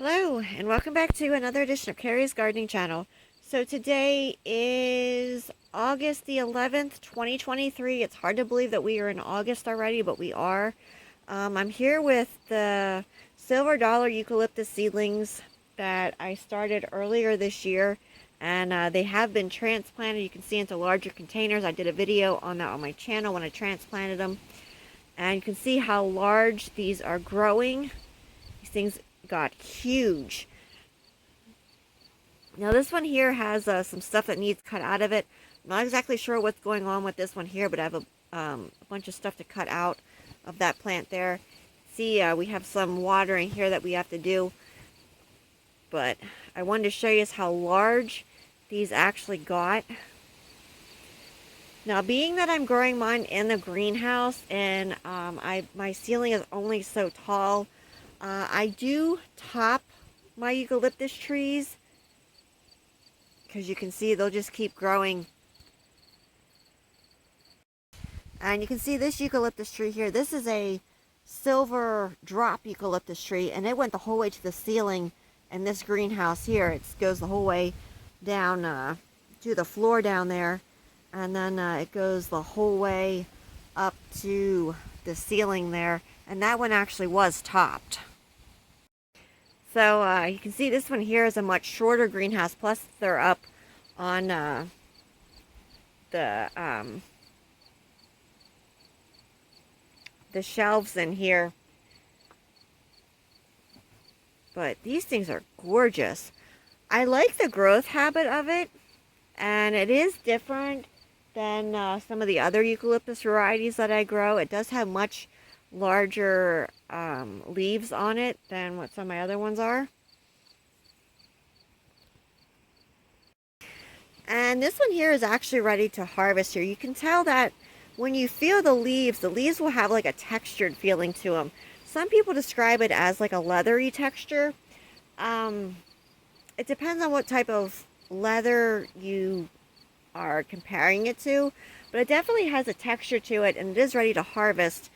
Hello, and welcome back to another edition of Carrie's Gardening Channel. So today is August the 11th, 2023. It's hard to believe that we are in August already, but we are. I'm here with the silver dollar eucalyptus seedlings that I started earlier this year, and they have been transplanted. You can see into larger containers. I did a video on that on my channel when I transplanted them, and you can see how large these are growing. These things got huge. Now this one here has some stuff that needs cut out of it. I'm not exactly sure what's going on with this one here, but I have a bunch of stuff to cut out of that plant there. See, we have some watering here that we have to do, but I wanted to show you how large these actually got. Now, being that I'm growing mine in the greenhouse and my ceiling is only so tall, I do top my eucalyptus trees because you can see they'll just keep growing. And you can see this eucalyptus tree here. This is a silver drop eucalyptus tree, and it went the whole way to the ceiling in this greenhouse here. It goes the whole way down to the floor down there, and then it goes the whole way up to the ceiling there, and that one actually was topped. So you can see this one here is a much shorter greenhouse, plus they're up on the shelves in here. But these things are gorgeous. I like the growth habit of it, and it is different than some of the other eucalyptus varieties that I grow. It does have much larger leaves on it than what some of my other ones are. And this one here is actually ready to harvest here. You can tell that when you feel the leaves will have like a textured feeling to them. Some people describe it as like a leathery texture. It depends on what type of leather you are comparing it to, but it definitely has a texture to it, and it is ready to harvest.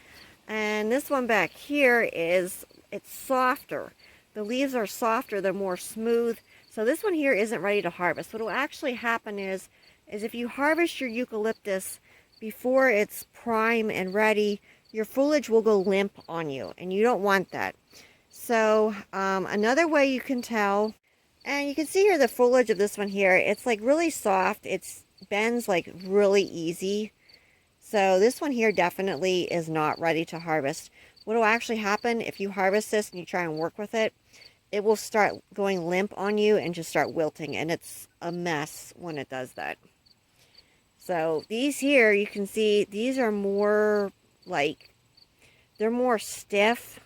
And this one back here it's softer. The leaves are softer, they're more smooth. So this one here isn't ready to harvest. What will actually happen is if you harvest your eucalyptus before it's prime and ready, your foliage will go limp on you, and you don't want that. So another way you can tell, and you can see here the foliage of this one here, it's like really soft. It bends like really easy. So this one here definitely is not ready to harvest. What will actually happen if you harvest this and you try and work with it, it will start going limp on you and just start wilting, and it's a mess when it does that. So these here, you can see these are more like, they're more stiff,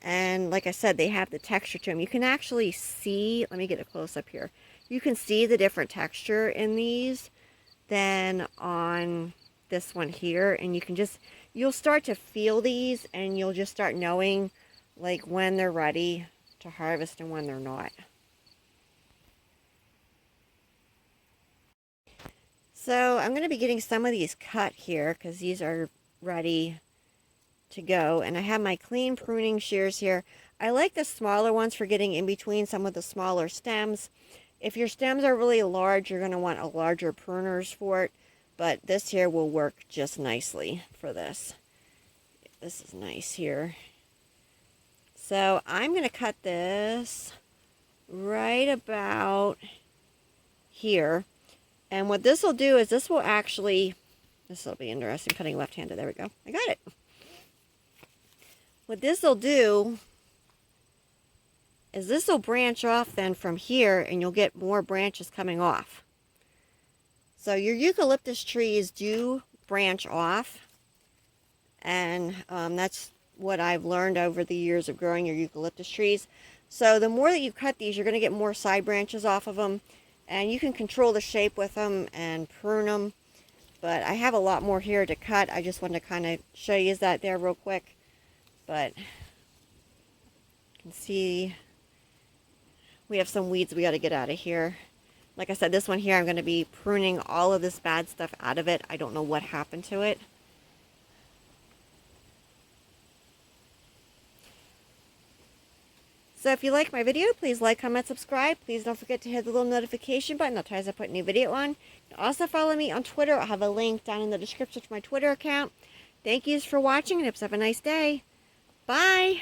and like I said, they have the texture to them. You can actually see, let me get a close up here. You can see the different texture in these than on this one here, and you can just, you'll start to feel these, and you'll just start knowing like when they're ready to harvest and when they're not. So I'm going to be getting some of these cut here because these are ready to go, and I have my clean pruning shears here. I like the smaller ones for getting in between some of the smaller stems. If your stems are really large, you're going to want a larger pruners for it, but this here will work just nicely for this. This is nice here. So I'm going to cut this right about here. And what this will do is this will actually, this will be interesting, cutting left-handed. There we go. I got it. What this will do is this will branch off then from here, and you'll get more branches coming off. So your eucalyptus trees do branch off, and that's what I've learned over the years of growing your eucalyptus trees. So the more that you cut these, you're going to get more side branches off of them, and you can control the shape with them and prune them. But I have a lot more here to cut. I just wanted to kind of show you that there real quick. But you can see we have some weeds we got to get out of here. Like I said, this one here, I'm going to be pruning all of this bad stuff out of it. I don't know what happened to it. So if you like my video, please like, comment, subscribe. Please don't forget to hit the little notification button. That tells I put a new video on. Also follow me on Twitter. I'll have a link down in the description to my Twitter account. Thank yous for watching, and hope you have a nice day. Bye!